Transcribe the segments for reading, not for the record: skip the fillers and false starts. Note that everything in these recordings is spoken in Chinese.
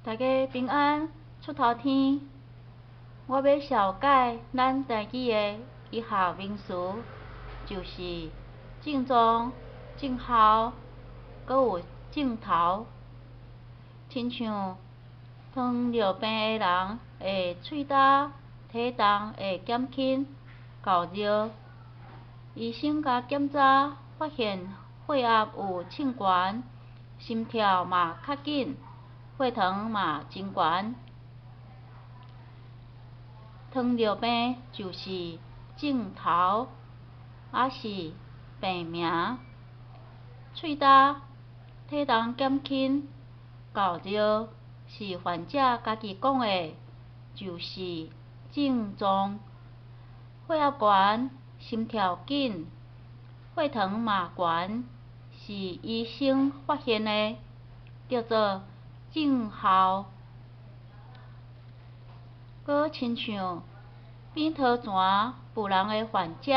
大家平安，出头天。我要小解咱台语的一项名词，就是正宗、正效，阁有正头。亲像糖尿病的人会喙焦、体重会减轻、高热，医生甲检查发现血压有称悬，心跳嘛较紧，血糖嘛真悬。糖尿病就是症头，也是病名。喙焦、体重减轻、高热是患者家己讲的，就是症状。血压悬、心跳紧、血糖嘛悬，是医生发现的，叫做症候。搁亲像扁桃腺浮脓的患者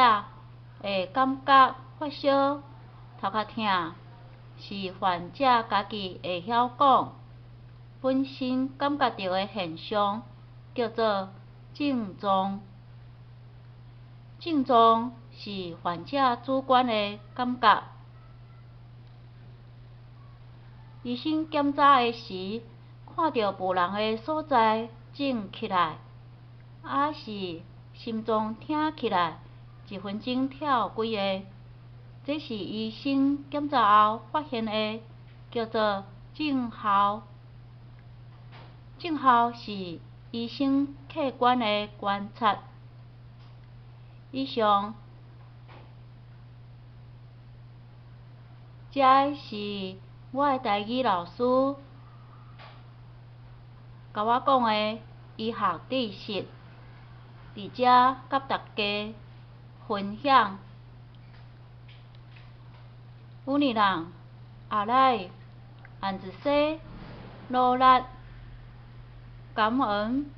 会感觉发烧、头壳痛，是患者家己会晓讲，本身感觉到的现象，叫做症状。症状是患者主观的感觉。医生检查的时，看到浮脓的所在肿起来，也是心脏疼起来，1分钟跳几下，这是医生检查后发现的，叫做症候。症候是医生客观的观察。以上，这是我的台语老师甲我讲的医学知识，伫遮甲大家分享。有呢人后来按一些努力，感恩。